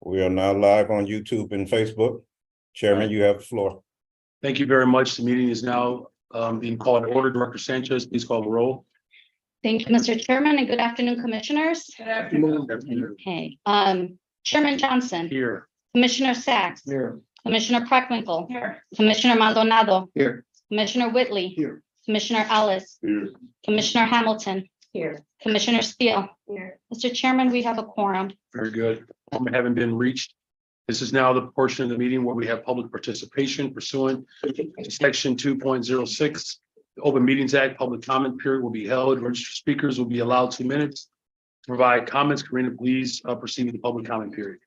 We are now live on YouTube and Facebook. Chairman, you have the floor. Thank you very much. The meeting is now being called to order. Director Sanchez, please call the roll. Thank you, Mr. Chairman, and good afternoon, commissioners. Good afternoon. Okay, Chairman Johnson, Here. Commissioner Sacks, Here. Commissioner Preckwinkle, Here. Commissioner Maldonado, Here. Commissioner Whitley, Here. Commissioner Ellis, Here. Commissioner Hamilton, Here. Commissioner Steele. Here. Mr. Chairman, we have a quorum. Very good. Haven't been reached. This is now the portion of the meeting where we have public participation pursuant to section 2.06. The Open Meetings Act public comment period will be held. Registered speakers will be allowed 2 minutes to provide comments. Karina, please proceed with the public comment period.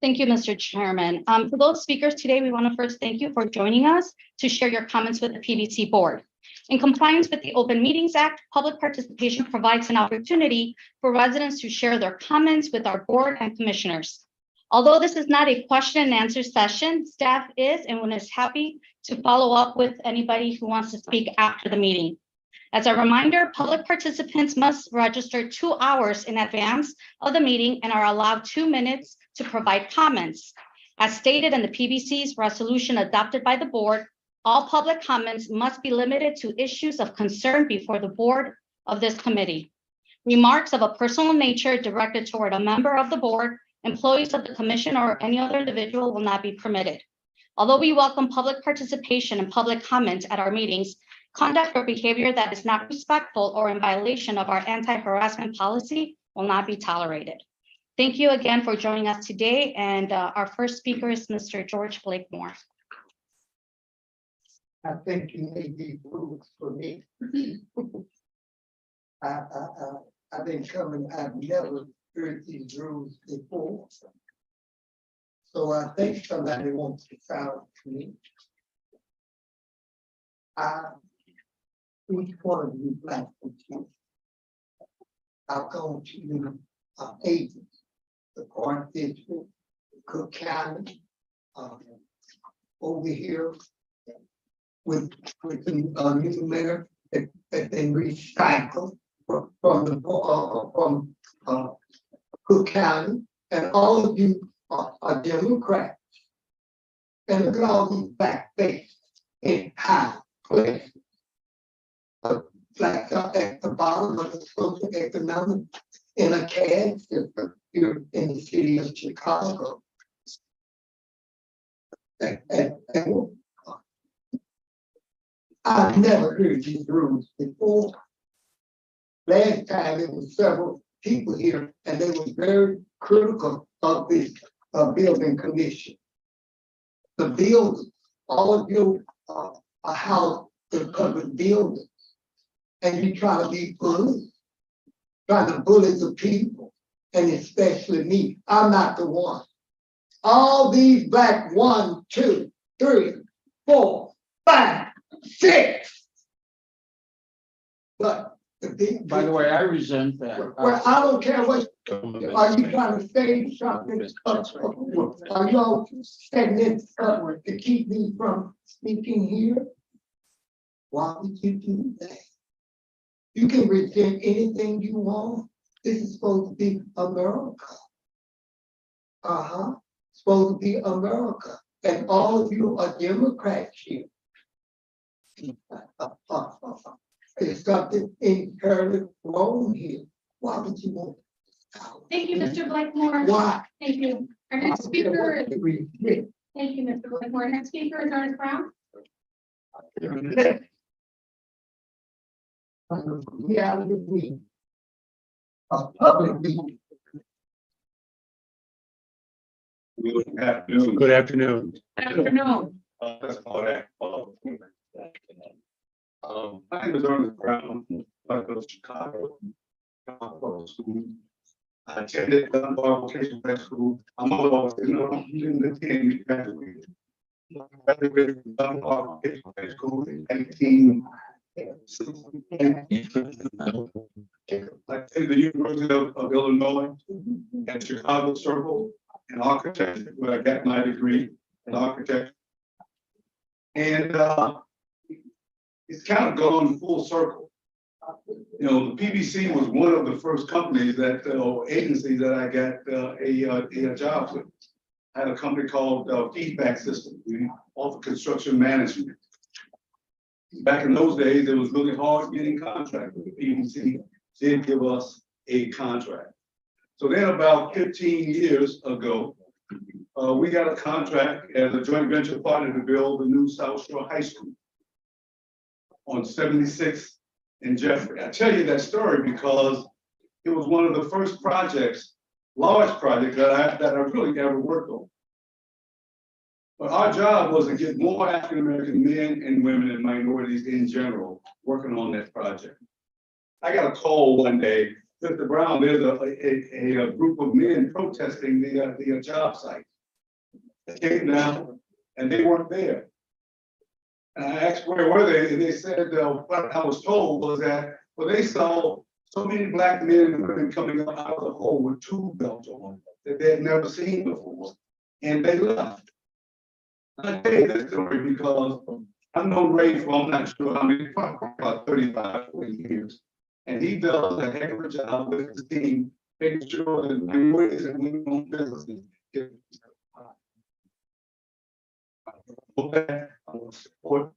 Thank you, Mr. Chairman. For those speakers today, we want to first thank you for joining us to share your comments with the PBC board. In compliance with the Open Meetings Act, public participation provides an opportunity for residents to share their comments with our board and commissioners. Although this is not a question and answer session, staff is and is happy to follow up with anybody who wants to speak after the meeting. As a reminder, public participants must register 2 hours in advance of the meeting and are allowed 2 minutes to provide comments. As stated in the PBC's resolution adopted by the board, all public comments must be limited to issues of concern before the board of this committee. Remarks of a personal nature directed toward a member of the board, employees of the commission, or any other individual will not be permitted. Although we welcome public participation and public comments at our meetings, conduct or behavior that is not respectful or in violation of our anti-harassment policy will not be tolerated. Thank you again for joining us today. And our first speaker is Mr. George Blakemore. I think you made these rules for me. I've been coming, I've never heard these rules before. So I think somebody wants to challenge me. Each one of you black people, I've gone to you agents, the Court District, Cook County, over here with the new mayor that they recycle from Cook County, and all of you are Democrats. And look at all these black faces in high places. Black at the bottom of the socioeconomic in a caste system here in the city of Chicago. And I've never heard these rules before. Last time it was several people here and they were very critical of this building commission. The buildings, all of you a house in public buildings, and you try to be bullies, try to bully the people, and especially me. I'm not the one. All these black 1, 2, 3, 4, 5, 6. But the big, by the way, I resent that. well, I don't care what. Are you trying to say something? Are y'all setting this up to keep me from speaking here? Why would you do that? You can resent anything you want. This is supposed to be America. Supposed to be America. And all of you are Democrats here. There's something inherently wrong here. Why would you want? Thank you, Mr. Blakemore. Why? Thank you. Our next speaker is, thank you, Mr. Blakemore. Our next speaker is Ernest Brown. Yeah, me. A public meeting. Good afternoon. Good afternoon. Afternoon. That's all that. My name is Ernest Brown, I go to Chicago. I attended Dunbar Vocational High School. I'm almost in the 10 graduated. I graduated from Dunbar Vocational High School in 1960. I attended the University of Illinois and Chicago Circle in architecture, where I got my degree in architecture. And it's kind of gone full circle. You know, the PBC was one of the first companies that, or agencies that I got a job with. I had a company called Feedback System. We offer construction management. Back in those days, it was really hard getting contracts. The PVC did give us a contract. So then about 15 years ago, we got a contract as a joint venture partner to build the new South Shore High School on 76 in Jeffrey. I tell you that story because it was one of the first projects, large projects that I really ever worked on. But our job was to get more African-American men and women and minorities in general working on that project. I got a call one day, Mr. Brown, there's a group of men protesting the job site. They came down and they weren't there. And I asked where were they, and they said, what I was told was that, well, they saw so many black men and women coming up out of the hole with tube belts on that they had never seen before, and they left. I tell you this story because I've known Ray for, I'm not sure how many, about 35, 40 years. And he does a heck of a job with his team, making sure that minorities and women-owned businesses get support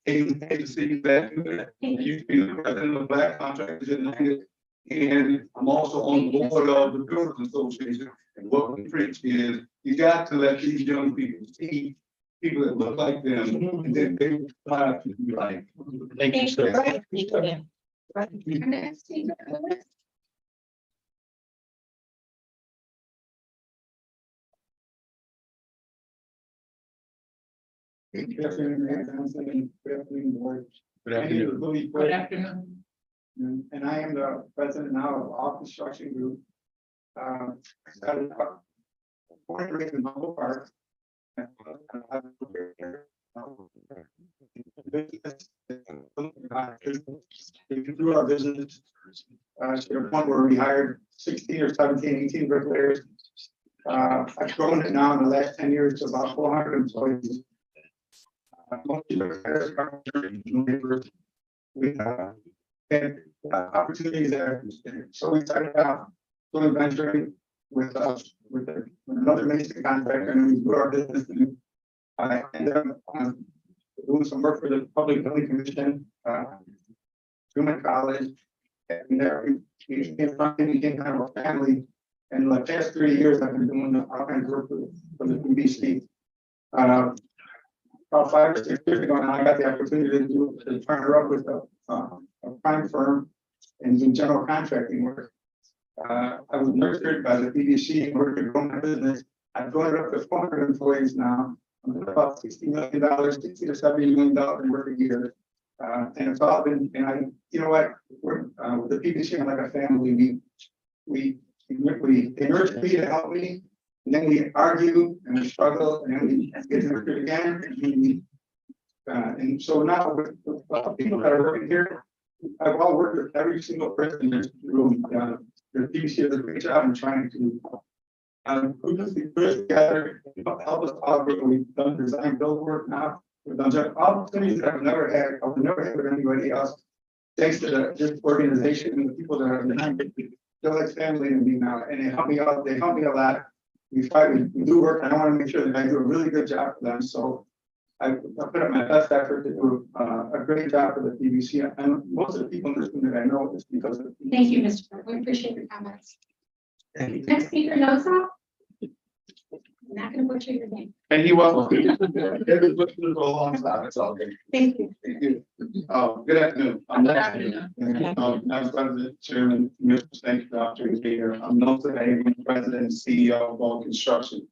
agencies that do that. You be the president of Black Contractors United, and I'm also on the board of the Builders Association. And what we preach is you got to let these young people see people that look like them, and then they aspire to be like. Thank you, sir. Good afternoon. Good afternoon. Good afternoon. And I am the president now of All Construction Group. I started out born and raised in Humble Park. And through our business, to the point where we hired 16 or 17, 18 bricklayers. I've grown it now in the last 10 years to about 400 employees. We had opportunities there, so we started out doing venturing with another major contractor, and we grew our business. And I ended up doing some work for the Public Building Commission, Truman College, and there we became kind of a family. And the past 3 years, I've been doing all kinds of work for the BBC. About 5 or 6 years ago, and I got the opportunity to partner up with a prime firm and do general contracting work. I was nurtured by the PVC in order to grow my business. I've grown it up to 400 employees now. I'm at about $60 million, $60 to $70 million work a year. And it's all been, and I, you know what, we're with the PVC, I'm like a family. They nurture me to help me. And then we argue and we struggle, and then we get nurtured again. And so now with people that are working here, I've all worked with every single person in this room. The PVC does a great job in trying to put us together, help us all. We've done design build work now. We've done opportunities that I've never had. I would never have with anybody else. Thanks to this organization and the people that are behind it. They're like family to me now, and they help me out. They help me a lot. We do work, and I want to make sure that I do a really good job for them. So I put up my best effort to do a great job for the PVC. And most of the people in this room that I know is because of the PVC. Thank you, Mr. Burke. We appreciate your comments. Thank you. Next speaker, Nosa. I'm not going to butcher your name. And you welcome. Every book for a long time. It's all good. Thank you. Thank you. Good afternoon. Good afternoon. I'm President, Chairman, Mr. Thank you for the opportunity to be here. I'm Nosa Haven, President and CEO of Ball Construction.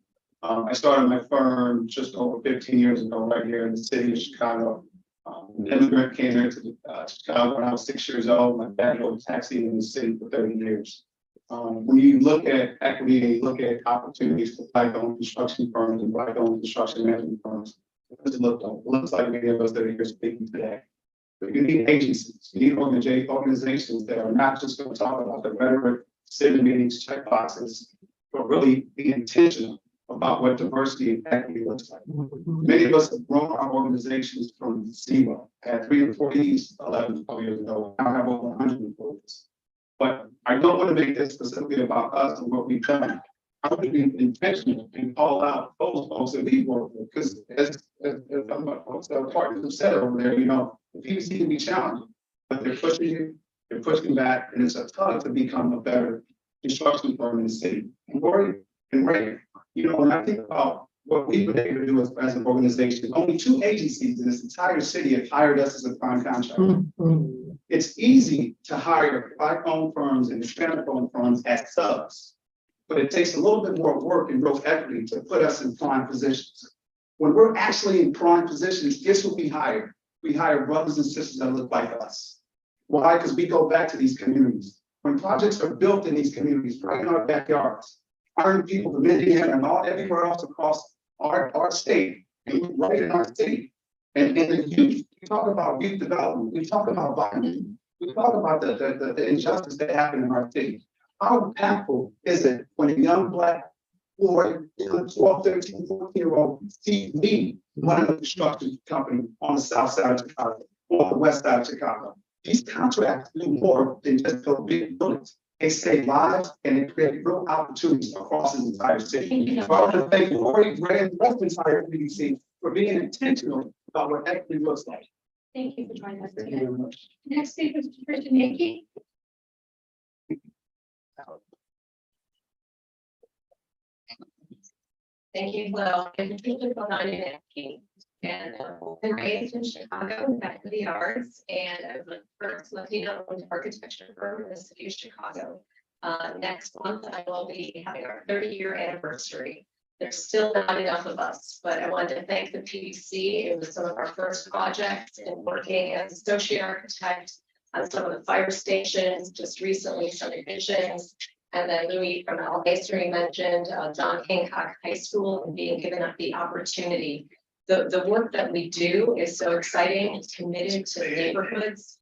I started my firm just over 15 years ago, right here in the city of Chicago. An immigrant came into Chicago when I was 6 years old. My dad drove a taxi in the city for 30 years. When you look at equity and you look at opportunities for black-owned construction firms and black-owned construction management firms, it doesn't looks like many of us that are here speaking today. But you need agencies, you need organizations that are not just going to talk about the rhetoric, city meetings, check boxes, but really be intentional about what diversity and equity looks like. Many of us have grown our organizations from zero, had 3 employees 11, 12 years ago, now have over 100 employees. But I don't want to make this specifically about us and what we've done. I would be intentional and call out those folks that we work with, because as some of the partners have said over there, you know, the PVC can be challenging, but they're pushing you, they're pushing back, and it's a tough to become a better construction firm in the city. And Lori and Ray, you know, when I think about what we've been able to do as an organization, only 2 agencies in this entire city have hired us as a prime contractor. It's easy to hire Black-owned firms and Hispanic-owned firms as subs, but it takes a little bit more work and growth equity to put us in prime positions. When we're actually in prime positions, guess what we hire? We hire brothers and sisters that look like us. Why? Because we go back to these communities. When projects are built in these communities, right in our backyards, hiring people from Indiana and all everywhere else across our state, and right in our city. And the youth, we talk about youth development, we talk about violence, we talk about the injustice that happened in our city. How impactful is it when a young Black boy, 12, 13, 14-year-old sees me running a construction company on the south side of Chicago, or the west side of Chicago? These contracts do more than just build big buildings. They save lives and they create real opportunities across this entire city. So I want to thank Lori, Ray, and the rest of the entire PDC for being intentional about what equity looks like. Thank you for joining us Thank you today. very much. Next speaker is Christian Yankee. Thank you. Well, I'm Christian Yankee, and been raised in Chicago, back to the arts, and I was the first Latino-owned architecture firm in the city of Chicago. Next month, I will be having our 30-year anniversary. There's still not enough of us, but I wanted to thank the PDC. It was some of our first projects and working as associate architect on some of the fire stations, just recently some revisions. And then Louis from Al Masry mentioned John Hancock High School and being given up the opportunity. The work that we do is so exciting. It's committed to neighborhoods.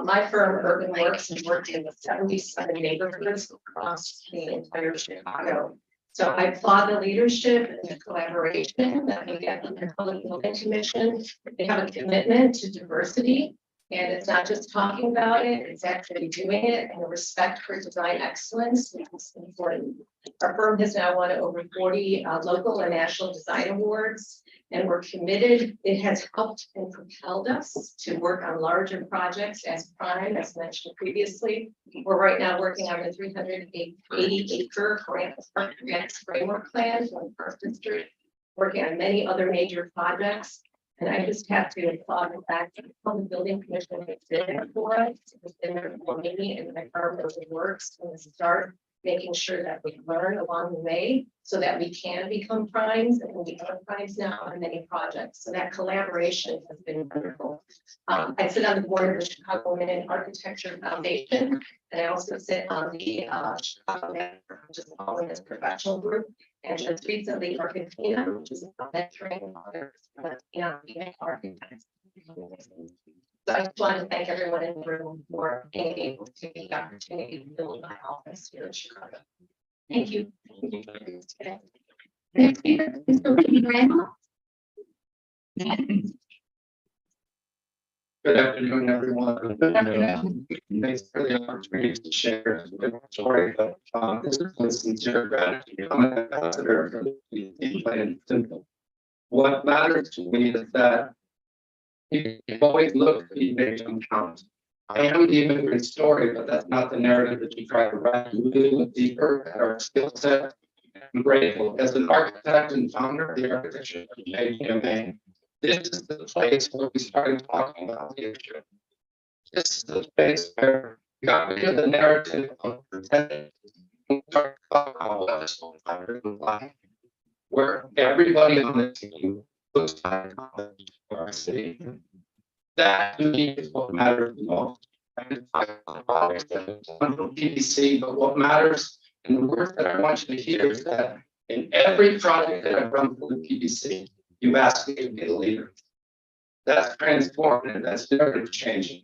My firm, Urban Works, has worked in the 77 neighborhoods across the entire Chicago. So I applaud the leadership and the collaboration that we get from the Public Building Commission. They have a commitment to diversity, and it's not just talking about it, it's actually doing it, and a respect for design excellence, which is important. Our firm has now won over 40 local and national design awards, and we're committed. It has helped and propelled us to work on larger projects as prime, as mentioned previously. We're right now working on the 380-acre grant framework plan for the First District, working on many other major projects. And I just have to applaud the fact that the Public Building Commission has been there for us. It's been there for me, and my firm really works from the start, making sure that we learn along the way so that we can become primes, and we are primes now on many projects. So that collaboration has been wonderful. I sit on the board of the Chicago Women in Architecture Foundation, and I also sit on the Chicago, which is a women's professional group, and just recently Argentina, which is mentoring others, female architects. So I just want to thank everyone in the room for being able to get the opportunity to build my office here in Chicago. Thank you. Next speaker is Louis Graham. Good afternoon, everyone. Thanks for the opportunity to share a story, but this is sincere gratitude. I'm an ambassador for the plain simple. What matters to me is that you always look for the big count. I am the immigrant story, but that's not the narrative that you try to write. You really look deeper at our skill set. I'm grateful as an architect and founder of the architecture of JPMA. This is the place where we started talking about leadership. This is the place where we got rid of the narrative of pretending. We started talking about what is so life, where everybody on the team looks like our city. That to me is what matters the most. And I projects that are done from PDC, but what matters and the words that I want you to hear is that in every project that I've run through the PDC, you ask me to be a leader. That's transformative, that's narrative changing.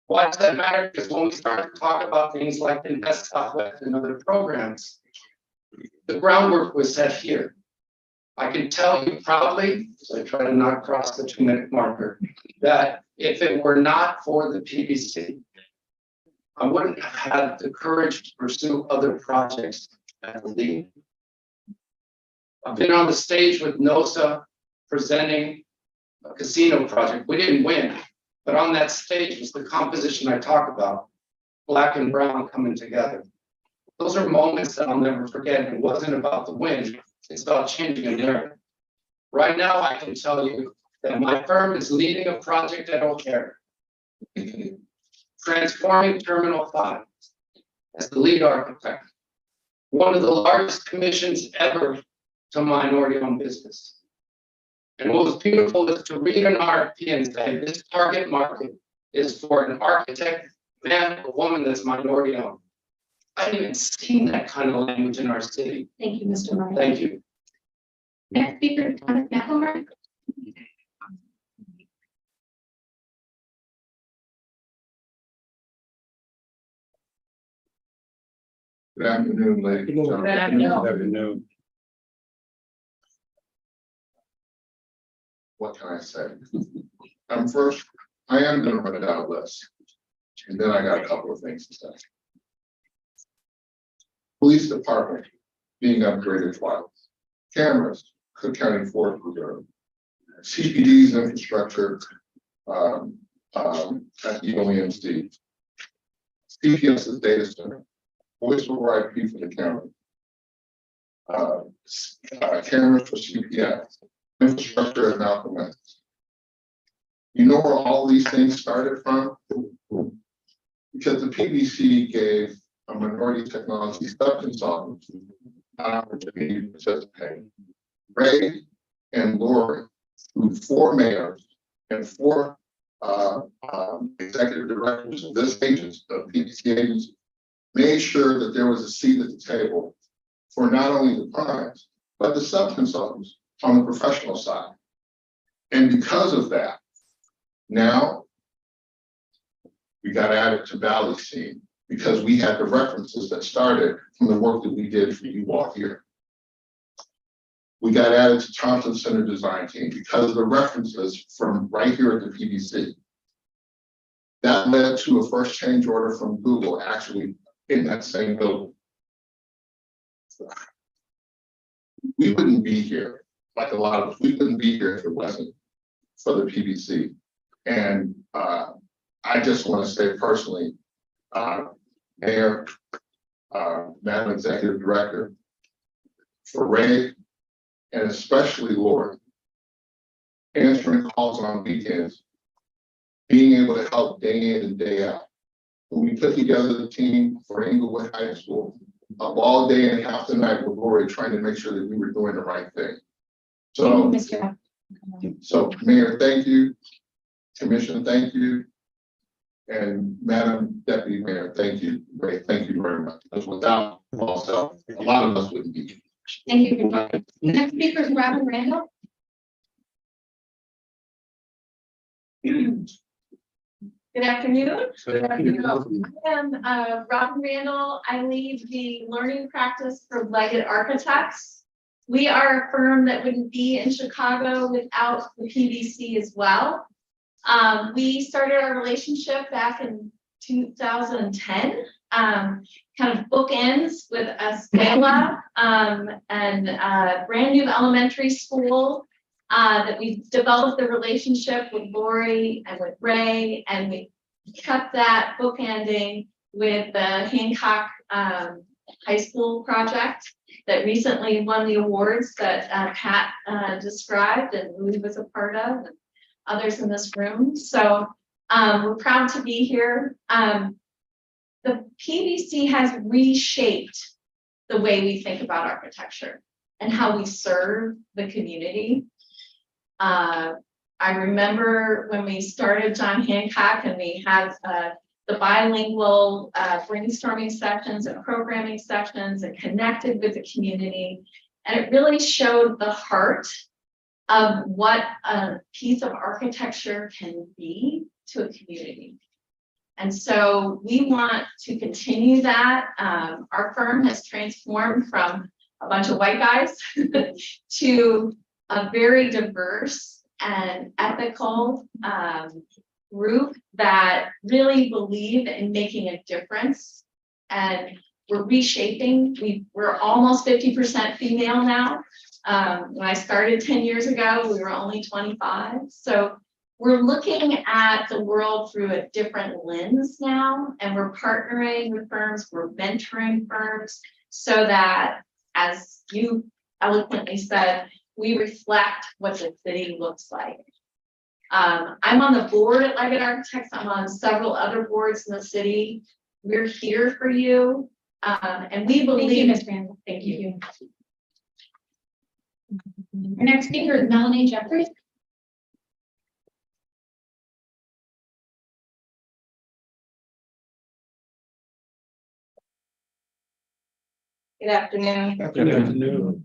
Why does that matter? Because when we start to talk about things like Invest Southwest and other programs, the groundwork was set here. I can tell you proudly, so I try to not cross the 2-minute marker, that if it were not for the PDC, I wouldn't have had the courage to pursue other projects as a lead. I've been on the stage with NOSA presenting a casino project. We didn't win, but on that stage was the composition I talk about, black and brown coming together. Those are moments that I'll never forget. It wasn't about the win, it's about changing a narrative. Right now, I can tell you that my firm is leading a project at O'Hare, transforming Terminal 5 as the lead architect. One of the largest commissions ever to minority-owned business. And what was beautiful is to read an RFP and say, this target market is for an architect, man, or woman that's minority-owned. I haven't even seen that kind of language in our city. Thank you, Mr. Murray. Thank you. Next speaker, Thomas McElmurray. Good afternoon, ladies and gentlemen. Afternoon. What can I say? First, I am gonna run it out list. And then I got a couple of things to say. Police department being upgraded twice. Cameras, Cook County Forest Reserve. CPD's infrastructure at UOMC. CPS's data center. Voice over IP for the county. Cameras for CPS. Infrastructure at Malcolm X. You know where all these things started from? Because the PBC gave a minority technology subconsultant an opportunity to participate. Ray and Lori, through 4 mayors and 4 executive directors of this agency, of PBC agency, made sure that there was a seat at the table for not only the primes, but the subconsultants on the professional side. And because of that, now we got added to Valley Scene because we had the references that started from the work that we did for you all here. We got added to Thompson Center Design Team because of the references from right here at the PBC. That led to a first change order from Google actually in that same building. We wouldn't be here, like a lot of us, we wouldn't be here if it wasn't for the PBC. And I just want to say personally, Mayor, Madam Executive Director, for Ray, and especially Lori, answering calls on weekends, being able to help day in and day out. When we put together the team for Inglewood High School, up all day and half the night with Lori trying to make sure that we were doing the right thing. So, so Mayor, thank you. Commissioner, thank you. And Madam Deputy Mayor, thank you. Ray, thank you very much. Because without also, a lot of us wouldn't be here. Thank you. Next speaker is Robin Randall. Good afternoon. I am Robin Randall. I lead the learning practice for Leggett Architects. We are a firm that wouldn't be in Chicago without the PBC as well. We started our relationship back in 2010, kind of bookends with Escala and a brand new elementary school that we developed the relationship with Lori and with Ray, and we kept that bookending with the Hancock High School project that recently won the awards that Pat described and Louis was a part of, and others in this room. So we're proud to be here. The PBC has reshaped the way we think about architecture and how we serve the community. I remember when we started John Hancock and we had the bilingual brainstorming sessions and programming sessions and connected with the community. And it really showed the heart of what a piece of architecture can be to a community. And so we want to continue that. Our firm has transformed from a bunch of white guys to a very diverse and ethical group that really believe in making a difference. And we're reshaping. We're almost 50% female now When I started 10 years ago, we were only 25. So we're looking at the world through a different lens now, and we're partnering with firms, we're mentoring firms so that, as you eloquently said, we reflect what the city looks like. I'm on the board at Leggett Architects. I'm on several other boards in the city. We're here for you. And we believe. Ms. Randall. Thank you. Our next speaker is Melanie Jeffries. Good afternoon. Good afternoon.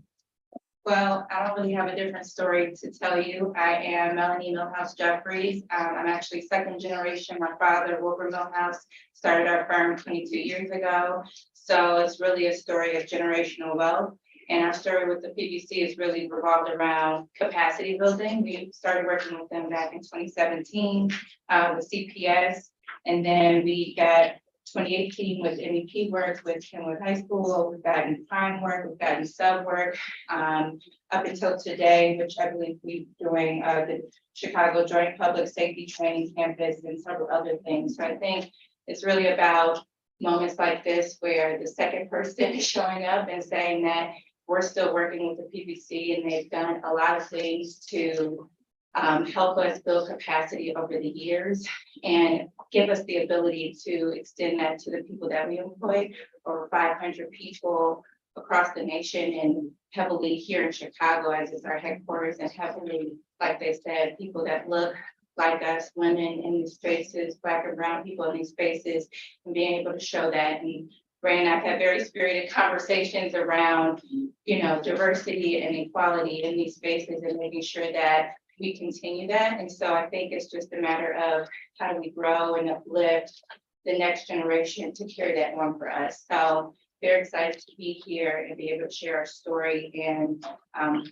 Well, I don't really have a different story to tell you. I am Melanie Millhouse Jeffries. I'm actually second generation. My father, Wilbur Millhouse, started our firm 22 years ago. So it's really a story of generational wealth. And our story with the PBC is really revolved around capacity building. We started working with them back in 2017 with CPS. And then we got 2018 with MEP work with Kenwood High School. We've gotten prime work, we've gotten sub work up until today, which I believe we're doing the Chicago Joint Public Safety Training Campus and several other things. So I think it's really about moments like this where the second person is showing up and saying that we're still working with the PBC and they've done a lot of things to help us build capacity over the years and give us the ability to extend that to the people that we employ, over 500 people across the nation and heavily here in Chicago as is our headquarters, and heavily, like they said, people that look like us, women in these spaces, Black and brown people in these spaces, and being able to show that. And Ray and I've had very spirited conversations around, you know, diversity and equality in these spaces and making sure that we continue that. And so I think it's just a matter of how do we grow and uplift the next generation to carry that on for us. So very excited to be here and be able to share our story and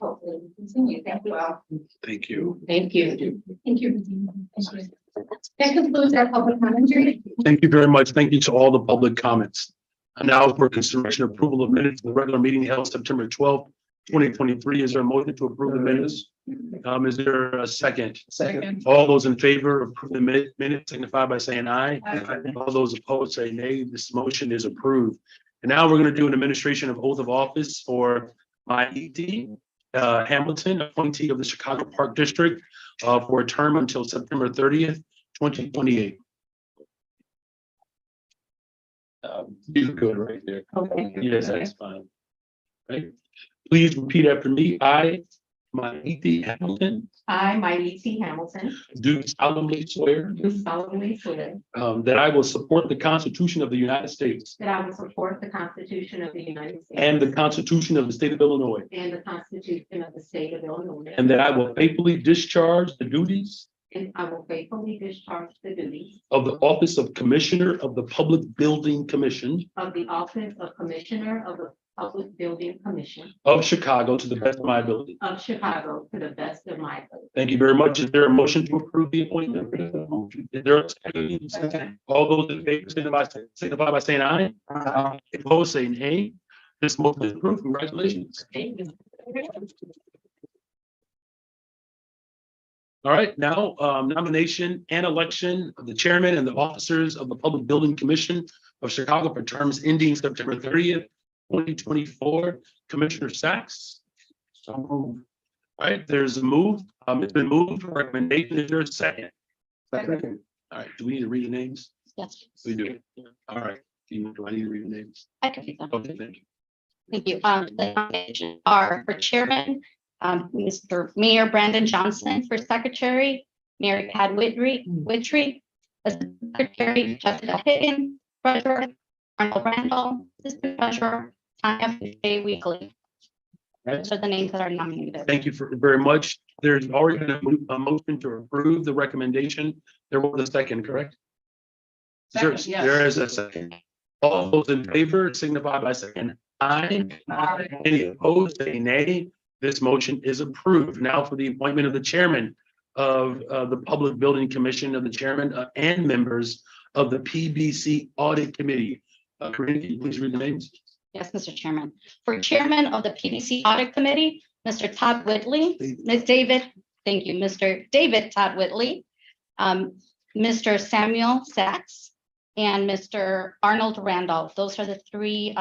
hopefully we continue. Thank you all. Thank you. Thank you. Thank you. That concludes our public commentary. Thank you very much. Thank you to all the public comments. And now for consideration approval of minutes of the regular meeting held September 12th, 2023. Is there a motion to approve the minutes? Is there a second? Second. All those in favor of approving the minutes signify by saying aye. All those opposed say nay. This motion is approved. And now we're going to do an administration of oath of office for my ED Hamilton, appointee of the Chicago Park District for a term until September 30th, 2028. You're good right there. Okay. Yes, that's fine. Right. Please repeat after me. I, Maiti Hamilton, I, Mighty T. Hamilton, do solemnly swear do solemnly swear that I will support the Constitution of the United States that I will support the Constitution of the United States and the Constitution of the State of Illinois, and the Constitution of the State of Illinois, and that I will faithfully discharge the duties and I will faithfully discharge the duties of the office of Commissioner of the Public Building Commission of the office of Commissioner of the Public Building Commission of Chicago to the best of my ability. of Chicago to the best of my ability. Thank you very much. Is there a motion to approve the appointment? Is there a second? All those in favor signify by saying aye. Opposed, say nay. This motion is approved. Congratulations. All right, now nomination and election of the chairman and the officers of the Public Building Commission of Chicago for terms ending September 30th, 2024. Commissioner Sachs. So moved. All right, there's a move. It's been moved for recommendation. Is there a second? Second. All right, do we need to read the names? Yes, We do. All right. Do I need to read the names? I can read them. Okay, thank you. Thank you. The nominations are for chairman, Mr. Mayor Brandon Johnson, for secretary, Mary Pat Witry, assistant secretary, Jessica Higgins, treasurer, Arnold Randall, assistant treasurer, Tanya J. Weekly. Those are the names that are nominated. Thank you very much. There's already been a motion to approve the recommendation. There was a second, correct? Second, yes. There is a second. All those in favor signify by saying aye. Any opposed, say nay. This motion is approved. Now for the appointment of the chairman of the Public Building Commission, of the chairman and members of the PBC Audit Committee. Corinne, can you please read the names? Yes, Mr. Chairman. For chairman of the PBC Audit Committee, Mr. Todd Whitley, Ms. David, thank you, Mr. David Todd Whitley, Mr. Samuel Sachs, and Mr. Arnold Randolph. Those are the three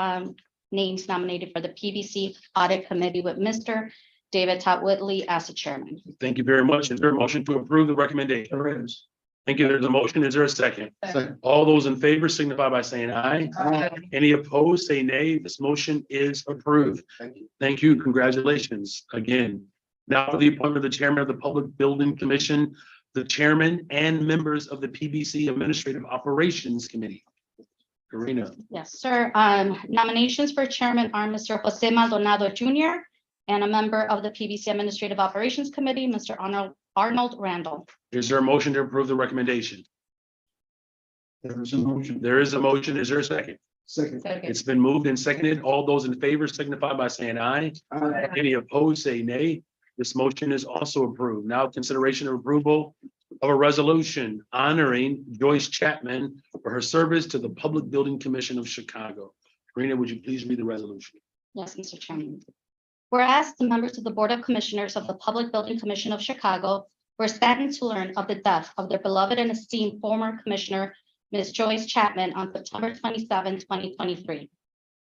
names nominated for the PBC Audit Committee with Mr. David Todd Whitley as the chairman. Thank you very much. Is there a motion to approve the recommendation? There is. Thank you. There's a motion. Is there a second? Second. All those in favor signify by saying aye. Any opposed, say nay. This motion is approved. Thank you. Congratulations again. Now for the appointment of the chairman of the Public Building Commission, the chairman and members of the PBC Administrative Operations Committee. Karina, Yes, sir. Nominations for chairman are Mr. Jose Maldonado Jr. and a member of the PBC Administrative Operations Committee, Mr. Arnold Randall. is there a motion to approve the recommendation? There is a motion. There is a motion. Is there a second? Second. It's been moved and seconded. All those in favor signify by saying aye. Any opposed, say nay. This motion is also approved. Now consideration of approval of a resolution honoring Joyce Chapman for her service to the Public Building Commission of Chicago. Karina, would you please read the resolution? Yes, Mr. Chairman. Whereas the members of the Board of Commissioners of the Public Building Commission of Chicago were saddened to learn of the death of their beloved and esteemed former commissioner, Ms. Joyce Chapman, on September 27, 2023.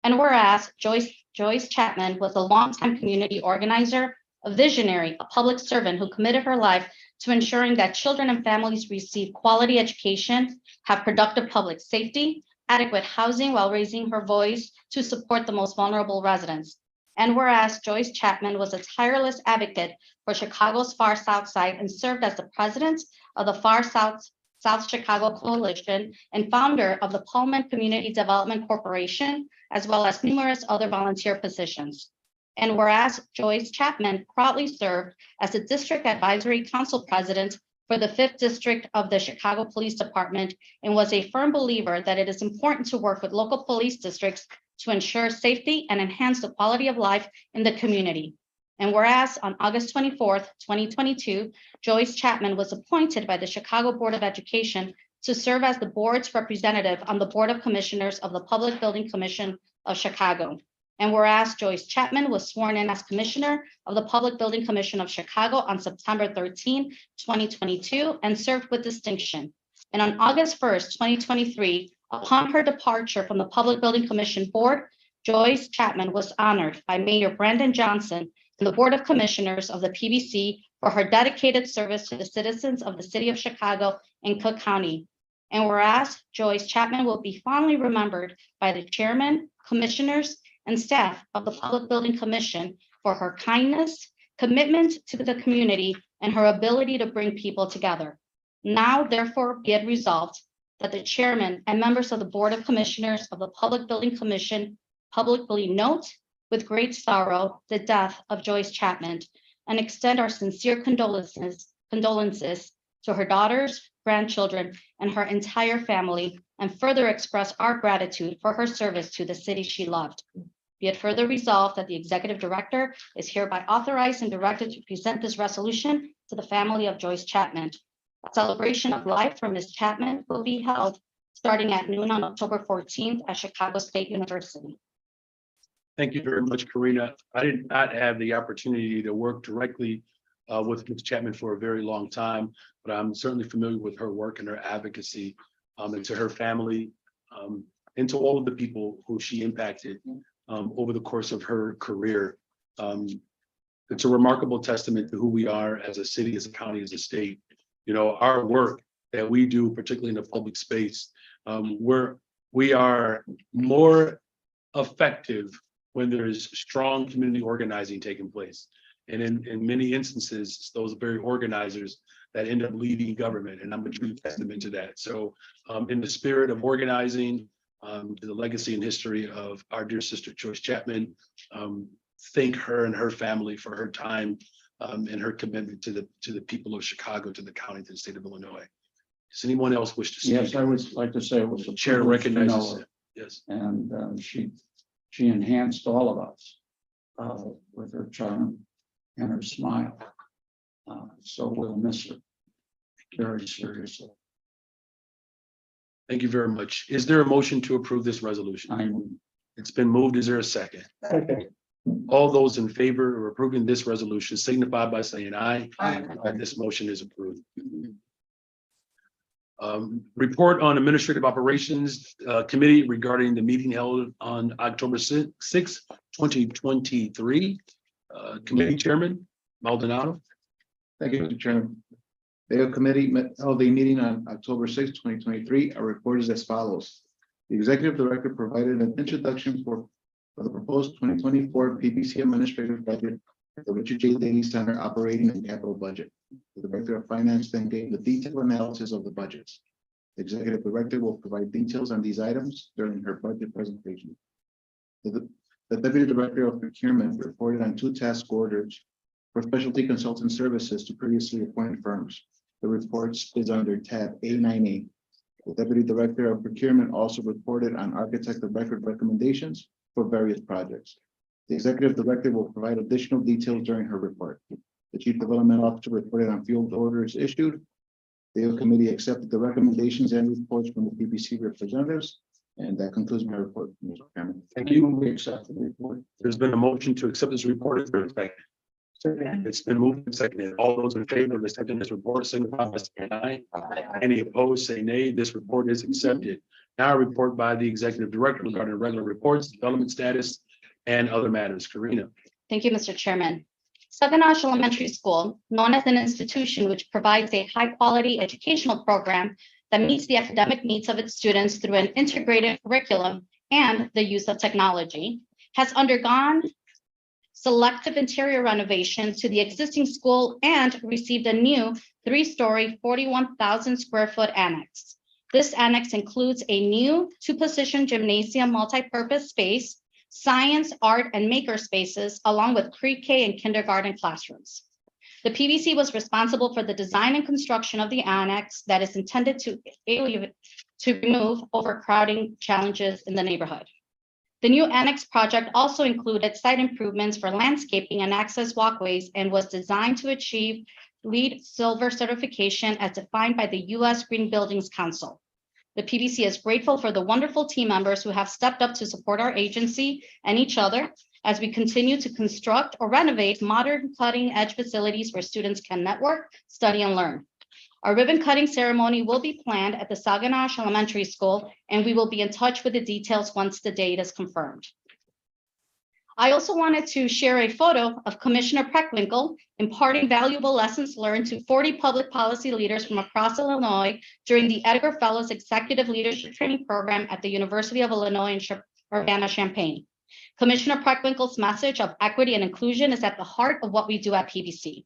And whereas Joyce Chapman was a longtime community organizer, a visionary, a public servant who committed her life to ensuring that children and families receive quality education, have productive public safety, adequate housing while raising her voice to support the most vulnerable residents. And whereas Joyce Chapman was a tireless advocate for Chicago's Far South Side and served as the president of the Far South Chicago Coalition and founder of the Pullman Community Development Corporation, as well as numerous other volunteer positions. And whereas Joyce Chapman proudly served as the District Advisory Council President for the 5th District of the Chicago Police Department and was a firm believer that it is important to work with local police districts to ensure safety and enhance the quality of life in the community. And whereas on August 24th, 2022, Joyce Chapman was appointed by the Chicago Board of Education to serve as the board's representative on the Board of Commissioners of the Public Building Commission of Chicago. And whereas Joyce Chapman was sworn in as Commissioner of the Public Building Commission of Chicago on September 13, 2022, and served with distinction. And on August 1st, 2023, upon her departure from the Public Building Commission Board, Joyce Chapman was honored by Mayor Brandon Johnson and the Board of Commissioners of the PBC for her dedicated service to the citizens of the city of Chicago and Cook County. And whereas Joyce Chapman will be fondly remembered by the chairman, commissioners, and staff of the Public Building Commission for her kindness, commitment to the community, and her ability to bring people together. Now, therefore, be it resolved that the chairman and members of the Board of Commissioners of the Public Building Commission publicly note with great sorrow the death of Joyce Chapman and extend our sincere condolences to her daughters, grandchildren, and her entire family, and further express our gratitude for her service to the city she loved. Be it further resolved that the executive director is hereby authorized and directed to present this resolution to the family of Joyce Chapman. A celebration of life for Ms. Chapman will be held starting at noon on October 14th at Chicago State University. Thank you very much, Karina. I did not have the opportunity to work directly with Ms. Chapman for a very long time, but I'm certainly familiar with her work and her advocacy, and to her family, and to all of the people who she impacted over the course of her career. It's a remarkable testament to who we are as a city, as a county, as a state. You know, our work that we do, particularly in the public space, we are more effective when there's strong community organizing taking place. And in many instances, it's those very organizers that end up leading government, and I'm a true testament to that. So in the spirit of organizing, the legacy and history of our dear sister Joyce Chapman, thank her and her family for her time and her commitment to the people of Chicago, to the county, to the state of Illinois. Does anyone else wish to speak? Yes, I would like to say it was a Chair privilege to know recognizes. her, Yes. and she enhanced all of us with her charm and her smile. So we'll miss her very seriously. Thank you very much. Is there a motion to approve this resolution? I It's been moved. Is there a second? Okay. All those in favor of approving this resolution signify by saying aye. Aye. This motion is approved. Report on Administrative Operations Committee regarding the meeting held on October 6, 2023. Committee Chairman Maldonado. Thank you, Mr. Chairman. The committee held a meeting on October 6, 2023. Our report is as follows. The executive director provided an introduction for the proposed 2024 PBC administrative budget at the Richard J. Daley Center operating and capital budget. The director of finance then gave the detailed analysis of the budgets. The executive director will provide details on these items during her budget presentation. The deputy director of procurement reported on 2 task orders for specialty consultant services to previously appointed firms. The reports is under tab A9A. The deputy director of procurement also reported on architect of record recommendations for various projects. The executive director will provide additional details during her report. The chief development officer reported on field orders issued. The committee accepted the recommendations and reports from the PBC representatives. And that concludes my report, Mr. Chairman. Thank you. We accept the report. There's been a motion to accept this report. Is there a second? It's been moved and seconded. All those in favor of accepting this report signify by saying aye. Any opposed, say nay. This report is accepted. Now a report by the executive director regarding regular reports, development status, and other matters. Karina. Thank you, Mr. Chairman. Saguanash Elementary School, known as an institution which provides a high-quality educational program that meets the academic needs of its students through an integrated curriculum and the use of technology, has undergone selective interior renovation to the existing school and received a new 3-story, 41,000 square foot annex. This annex includes a new 2-position gymnasium multi-purpose space, science, art, and maker spaces, along with pre-K and kindergarten classrooms. The PBC was responsible for the design and construction of the annex that is intended to remove overcrowding challenges in the neighborhood. The new annex project also included site improvements for landscaping and access walkways and was designed to achieve LEED Silver certification as defined by the U.S. Green Buildings Council. The PBC is grateful for the wonderful team members who have stepped up to support our agency and each other as we continue to construct or renovate modern cutting-edge facilities where students can network, study, and learn. Our ribbon cutting ceremony will be planned at the Saguanash Elementary School, and we will be in touch with the details once the date is confirmed. I also wanted to share a photo of Commissioner Preckwinkle imparting valuable lessons learned to 40 public policy leaders from across Illinois during the Edgar Fellows Executive Leadership Training Program at the University of Illinois in Urbana-Champaign. Commissioner Preckwinkle's message of equity and inclusion is at the heart of what we do at PBC.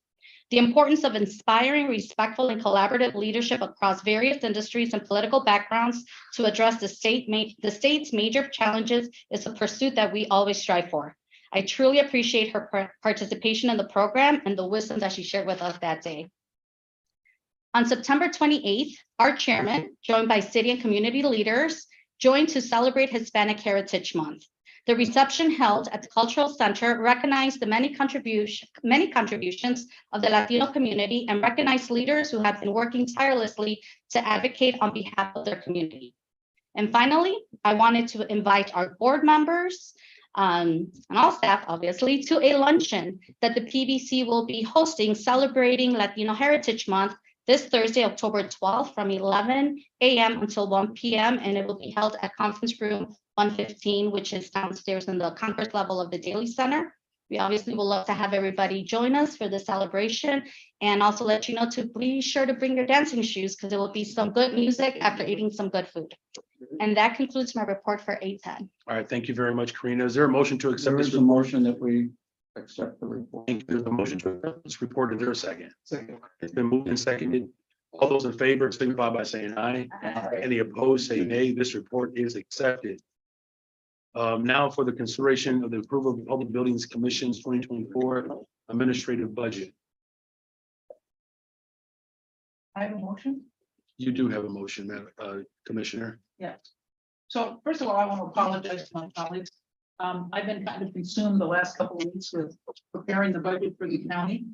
The importance of inspiring, respectful, and collaborative leadership across various industries and political backgrounds to address the state's major challenges is a pursuit that we always strive for. I truly appreciate her participation in the program and the wisdom that she shared with us that day. On September 28th, our chairman, joined by city and community leaders, joined to celebrate Hispanic Heritage Month. The reception held at the Cultural Center recognized the many contributions of the Latino community and recognized leaders who have been working tirelessly to advocate on behalf of their community. And finally, I wanted to invite our board members and all staff, obviously, to a luncheon that the PBC will be hosting celebrating Latino Heritage Month this Thursday, October 12th from 11 a.m. until 1 p.m. And it will be held at Conference Room 115, which is downstairs in the conference level of the Daley Center. We obviously would love to have everybody join us for the celebration and also let you know to be sure to bring your dancing shoes because there will be some good music after eating some good food. And that concludes my report for 810. All right, thank you very much, Karina. Is there a motion to accept There this is a report? motion that we accept the report. Thank you. There's a motion to accept this report. Is there a second? It's been moved and seconded. All those in favor signify by saying aye. Any opposed, say nay. This report is accepted. Now for the consideration of the approval of the Public Buildings Commission's 2024 administrative budget. I have a motion. You do have a motion, Commissioner. Yes. So first of all, I want to apologize to my colleagues. I've been kind of consumed the last couple of weeks with preparing the budget for the county.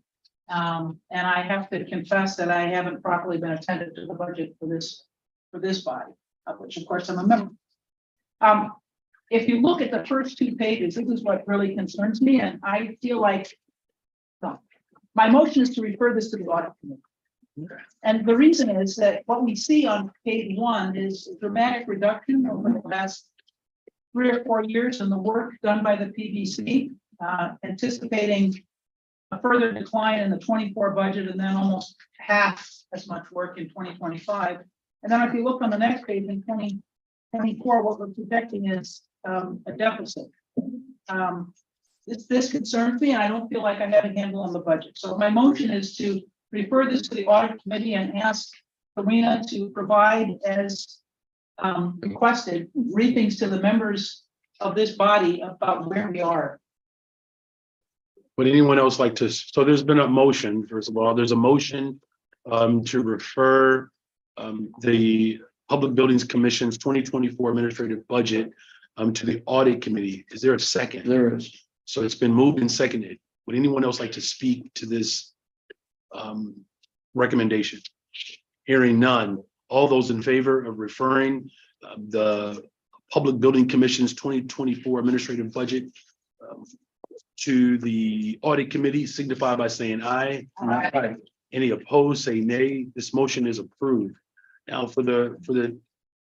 And I have to confess that I haven't properly been attentive to the budget for this body, of which of course I'm a member. if you look at the first two pages, this is what really concerns me, and I feel like my motion is to refer this to the audit committee. And the reason is that what we see on page 1 is a dramatic reduction over the last 3 or 4 years in the work done by the PBC, anticipating a further decline in the 24 budget and then almost half as much work in 2025. And then if you look on the next page in 2024, what we're projecting is a deficit. This concerns me, and I don't feel like I have a handle on the budget. So my motion is to refer this to the audit committee and ask Karina to provide as requested briefings to the members of this body about where we are. Would anyone else like to, so there's been a motion, first of all, there's a motion to refer the Public Buildings Commission's 2024 administrative budget to the audit committee. Is there a second? There is. So it's been moved and seconded. Would anyone else like to speak to this recommendation? Hearing none. All those in favor of referring the Public Building Commission's 2024 administrative budget to the audit committee signify by saying aye. Aye. Any opposed, say nay. This motion is approved. Now for the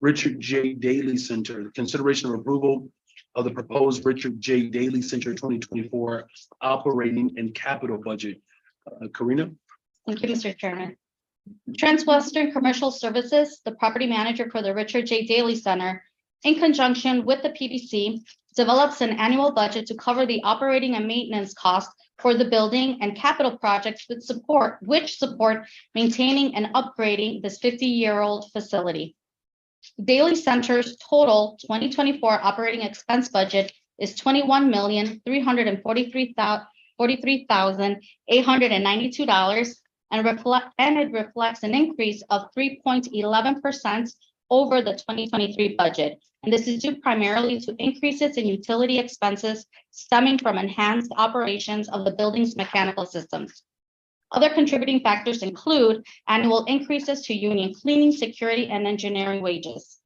Richard J. Daley Center, the consideration of approval of the proposed Richard J. Daley Center 2024 operating and capital budget. Karina? Thank you, Mr. Chairman. Transwestern Commercial Services, the property manager for the Richard J. Daley Center, in conjunction with the PBC, develops an annual budget to cover the operating and maintenance costs for the building and capital projects which support maintaining and upgrading this 50-year-old facility. Daley Center's total 2024 operating expense budget is $21,343,892 and it reflects an increase of 3.11% over the 2023 budget. And this is due primarily to increases in utility expenses stemming from enhanced operations of the building's mechanical systems. Other contributing factors include annual increases to union cleaning, security, and engineering wages.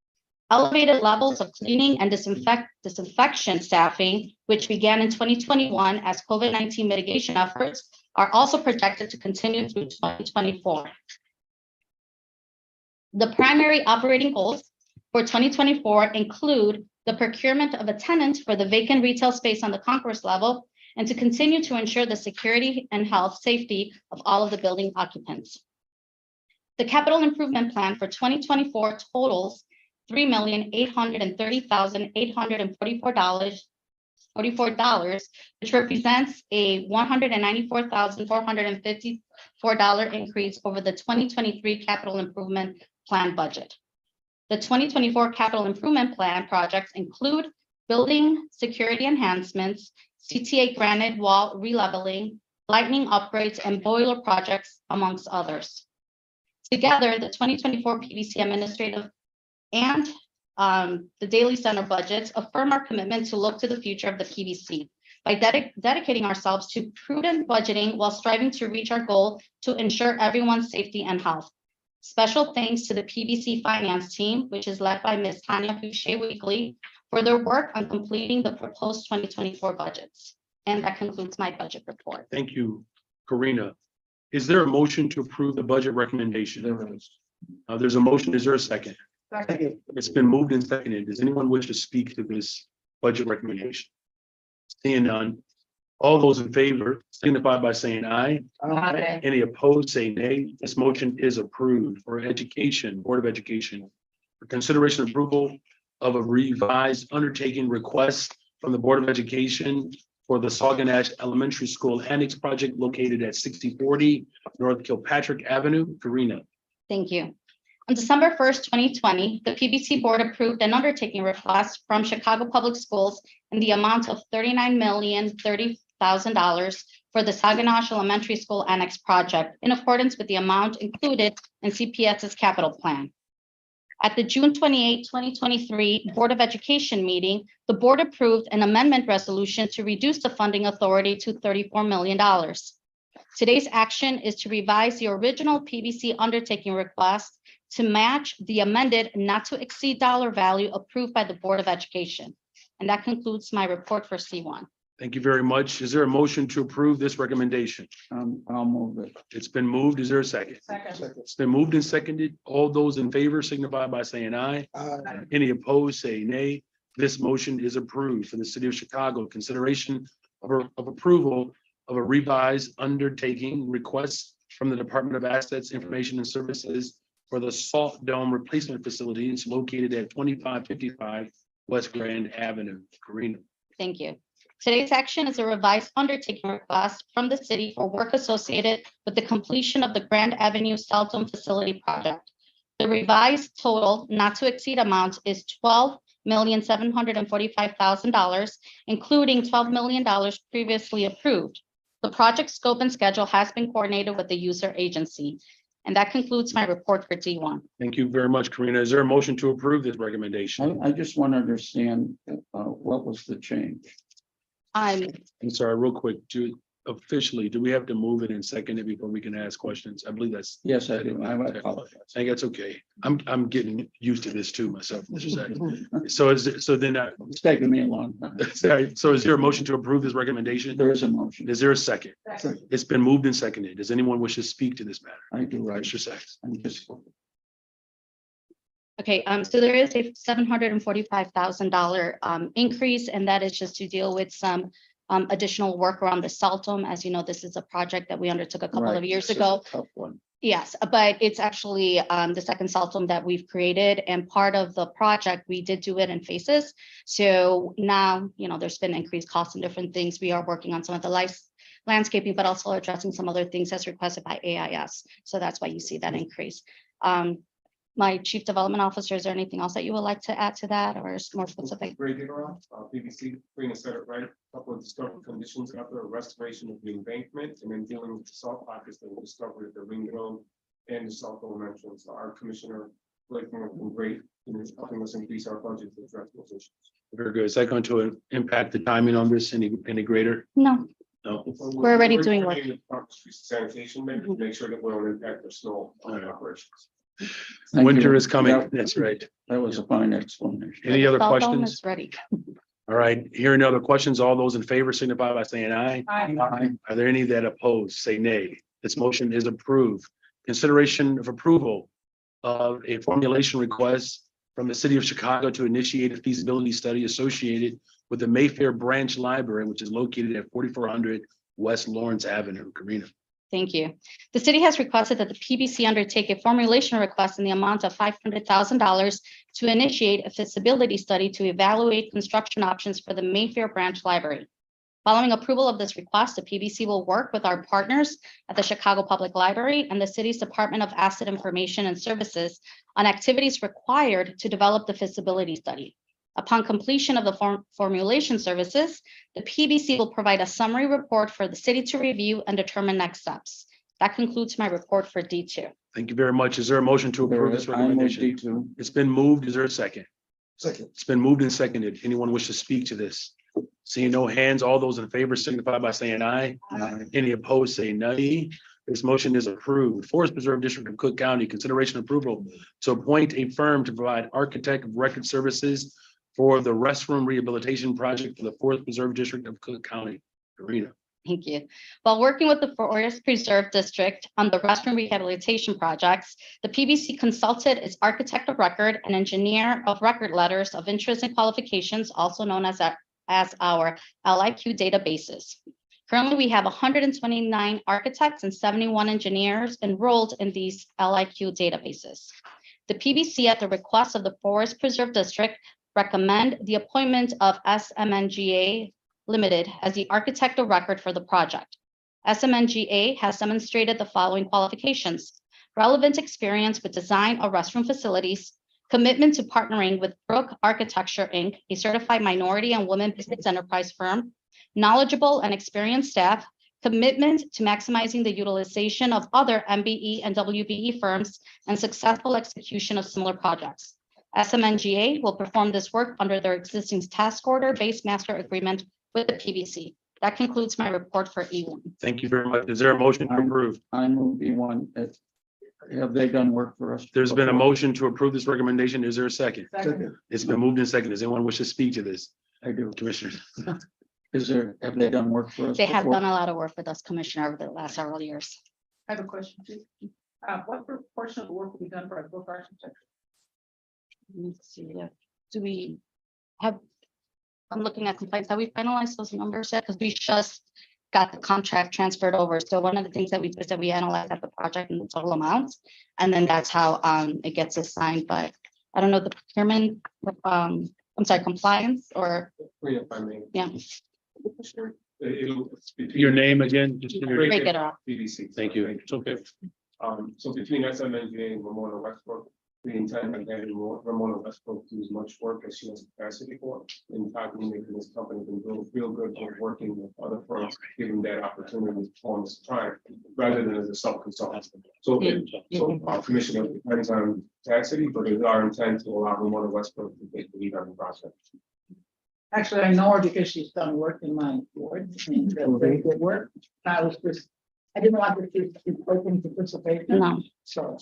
Elevated levels of cleaning and disinfection staffing, which began in 2021 as COVID-19 mitigation efforts, are also projected to continue through 2024. The primary operating goals for 2024 include the procurement of a tenant for the vacant retail space on the concourse level and to continue to ensure the security and health safety of all of the building occupants. The capital improvement plan for 2024 totals $3,830,844, which represents a $194,454 increase over the 2023 capital improvement plan budget. The 2024 capital improvement plan projects include building security enhancements, CTA granite wall releveling, lighting upgrades, and boiler projects, amongst others. Together, the 2024 PBC administrative and the Daley Center budgets affirm our commitment to look to the future of the PBC by dedicating ourselves to prudent budgeting while striving to reach our goal to ensure everyone's safety and health. Special thanks to the PBC finance team, which is led by Ms. Tanya Boucher-Weekly, for their work on completing the proposed 2024 budgets. And that concludes my budget report. Thank you, Karina. Is there a motion to approve the budget recommendation? There is. There's a motion. Is there a second? Second. It's been moved and seconded. Does anyone wish to speak to this budget recommendation? Seeing none. All those in favor signify by saying aye. Aye. Any opposed, say nay. This motion is approved. For Education, Board of Education, for consideration and approval of a revised undertaking request from the Board of Education for the Sauganash Elementary School Annex Project located at 6040 North Kilpatrick Avenue. Karina. Thank you. On December 1st, 2020, the PBC board approved an undertaking request from Chicago Public Schools in the amount of $39,030,000 for the Sauganash Elementary School Annex Project in accordance with the amount included in CPS's capital plan. At the June 28, 2023 Board of Education meeting, the board approved an amendment resolution to reduce the funding authority to $34 million. Today's action is to revise the original PBC undertaking request to match the amended not to exceed dollar value approved by the Board of Education. And that concludes my report for C1. Thank you very much. Is there a motion to approve this recommendation? I'll move it. It's been moved. Is there a second? Second. It's been moved and seconded. All those in favor signify by saying aye. Any opposed, say nay. This motion is approved for the city of Chicago. Consideration of approval of a revised undertaking request from the Department of Assets, Information and Services for the Salt Dome Replacement Facilities located at 2555 West Grand Avenue. Karina. Thank you. Today's action is a revised undertaking request from the city for work associated with the completion of the Grand Avenue Salt Dome Facility project. The revised total not to exceed amount is $12,745,000, including $12 million previously approved. The project scope and schedule has been coordinated with the user agency. And that concludes my report for D1. Thank you very much, Karina. Is there a motion to approve this recommendation? I just want to understand, what was the change? I'm Sorry, real quick, officially, do we have to move it and second it before we can ask questions? I believe that's. Yes, I do. I apologize. I think that's okay. I'm getting used to this too myself. So then, It's taken me a long time. sorry, so is there a motion to approve this recommendation? There is a motion. Is there a second? Second. It's been moved and seconded. Does anyone wish to speak to this matter? I do, right. Mr. Sachs. I'm just. okay. So there is a $745,000 increase, and that is just to deal with some additional work around the Salt Dome. As you know, this is a project that we undertook a couple of years ago. Tough one. Yes, but it's actually the second Salt Dome that we've created, and part of the project, we did do it in phases. So now, there's been increased costs and different things. We are working on some of the landscaping, but also addressing some other things as requested by AIS. So that's why you see that increase. My Chief Development Officer, is there anything else that you would like to add to that, or is more specific? Great around, BBC, bring us set right, a couple of discovery conditions after a restoration of the embankment, and then dealing with the salt pockets that were discovered at the ring dome and the Salt Dome entrance. Our commissioner, Blake, has been great in helping us increase our budget to address those issues. Very good. Is that going to impact the timing on this any greater? No, No. We're already doing work. Sanitation, maybe to make sure that we don't impact the snow on our operations. Thank Winter you. is coming. Yeah, That's right. That was a fine explanation. Any other Salt Dome questions? is ready. All right, hearing no other questions, all those in favor signify by saying aye. Aye. Are there any that oppose? Say nay. This motion is approved. Consideration of approval of a formulation request from the city of Chicago to initiate a feasibility study associated with the Mayfair Branch Library, which is located at 4400 West Lawrence Avenue. Karina. Thank you. The city has requested that the PBC undertake a formulation request in the amount of $500,000 to initiate a feasibility study to evaluate construction options for the Mayfair Branch Library. Following approval of this request, the PBC will work with our partners at the Chicago Public Library and the city's Department of Asset Information and Services on activities required to develop the feasibility study. Upon completion of the formulation services, the PBC will provide a summary report for the city to review and determine next steps. That concludes my report for D2. Thank you very much. Is there a motion to approve this I move recommendation? D2. It's been moved. Is there a second? Second. It's been moved and seconded. Anyone wish to speak to this? Seeing no hands, all those in favor signify by saying aye. Any opposed, say nay. This motion is approved. Forest Preserve District of Cook County, consideration approval to appoint a firm to provide architect of record services for the restroom rehabilitation project for the Forest Preserve District of Cook County. Karina. Thank you. While working with the Forest Preserve District on the restroom rehabilitation projects, the PBC consulted its architect of record and engineer of record letters of interest and qualifications, also known as our LIQ databases. Currently, we have 129 architects and 71 engineers enrolled in these LIQ databases. The PBC, at the request of the Forest Preserve District, recommend the appointment of SMNGA Limited as the architect of record for the project. SMNGA has demonstrated the following qualifications: relevant experience with design of restroom facilities, commitment to partnering with Brook Architecture, Inc., a certified minority and women business enterprise firm, knowledgeable and experienced staff, commitment to maximizing the utilization of other MBE and WBE firms, and successful execution of similar projects. SMNGA will perform this work under their existing task order-based master agreement with the PBC. That concludes my report for E1. Thank you very much. Is there a motion to approve? I move B1. Have they done work for us? There's been a motion to approve this recommendation. Is there a second? Second. It's been moved and seconded. Does anyone wish to speak to this? I do. Commissioners. Have they done work for us? They have before? done a lot of work with us, Commissioner, over the last several years. I have a question too. What proportion of the work will be done by book architecture? Let me see, do we have? I'm looking at complaints. Have we finalized those numbers yet? Because we just got the contract transferred over. So one of the things that we did is that we analyzed at the project and the total amounts. And then that's how it gets assigned, but I don't know the procurement, I'm sorry, compliance or, If I may. yeah, It'll. Your name again? Just break it off. BBC. Thank you. It's okay. So between SMNJ and Ramona Westbrook, we intend on having Ramona Westbrook do as much work as she has capacity for. In fact, we making this company been doing real good with working with other firms, giving that opportunity on this time, rather than as a self-consultant. So our commissioner depends on capacity, but it's our intent to allow Ramona Westbrook to take the lead on the process. Actually, I know her because she's done work in my ward, and very good work. I was just, I didn't want her to be open to participation. No, So.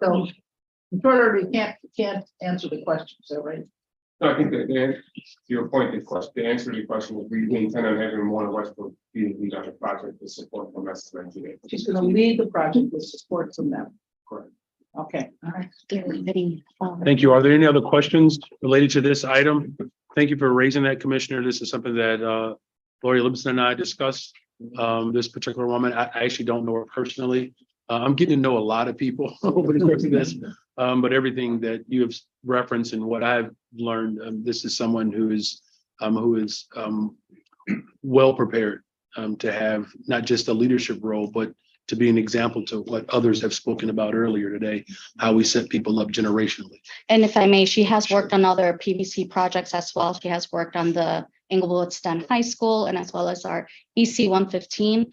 So, in short, you can't answer the question, is that right? No, I think that to your point, the answer to your question is we intend on having Ramona Westbrook be the lead on the project with support from SMNJ. She's gonna lead the project with support from them. Correct. Okay, all right. they're getting, Thank you. Are there any other questions related to this item? Thank you for raising that, Commissioner. This is something that Lori Livingston and I discussed. This particular woman, I actually don't know her personally. I'm getting to know a lot of people over the course of this. But everything that you have referenced and what I've learned, this is someone who is well prepared to have not just a leadership role, but to be an example to what others have spoken about earlier today, how we set people up generationally. and if I may, she has worked on other PVC projects as well. She has worked on the Inglewood Sten High School and as well as our EC 115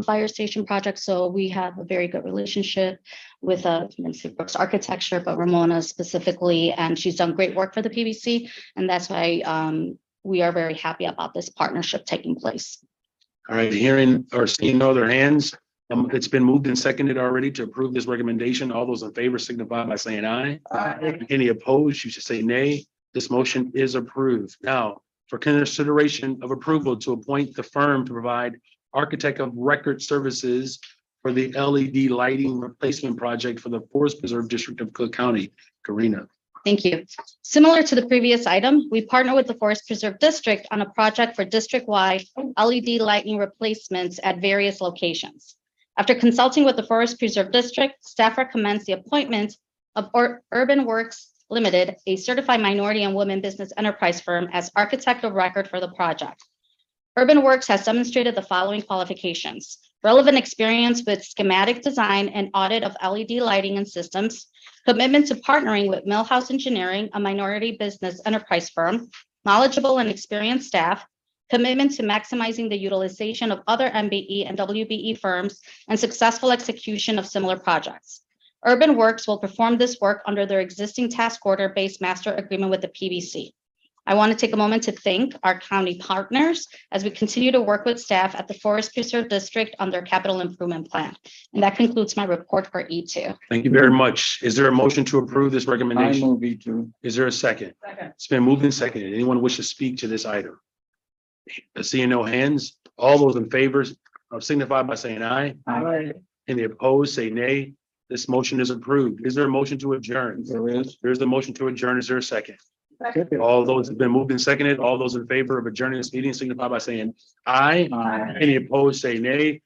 fire station project. So we have a very good relationship with Brooks Architecture, but Ramona specifically, and she's done great work for the PVC. And that's why we are very happy about this partnership taking place. All right, hearing or seeing no other hands, it's been moved and seconded already to approve this recommendation. All those in favor signify by saying aye. Any opposed, you should say nay. This motion is approved. Now, for consideration of approval to appoint the firm to provide architect of record services for the LED lighting replacement project for the Forest Preserve District of Cook County. Karina. Thank you. Similar to the previous item, we partner with the Forest Preserve District on a project for district-wide LED lighting replacements at various locations. After consulting with the Forest Preserve District, staff recommends the appointment of Urban Works Limited, a certified minority and women business enterprise firm, as architect of record for the project. Urban Works has demonstrated the following qualifications: relevant experience with schematic design and audit of LED lighting and systems, commitment to partnering with Millhouse Engineering, a minority business enterprise firm, knowledgeable and experienced staff, commitment to maximizing the utilization of other MBE and WBE firms, and successful execution of similar projects. Urban Works will perform this work under their existing task order-based master agreement with the PBC. I want to take a moment to thank our county partners as we continue to work with staff at the Forest Preserve District on their capital improvement plan. And that concludes my report for E2. Thank you very much. Is there a motion to approve this I recommendation? move E2. Is there a second? Second. It's been moved and seconded. Anyone wish to speak to this item? Seeing no hands, all those in favor signify by saying aye. Aye. Any opposed, say nay. This motion is approved. Is there a motion to adjourn? There is. There's the motion to adjourn. Is there a second? All those have been moved and seconded. All those in favor of adjourning this meeting signify by saying aye. Aye. Any opposed, say nay.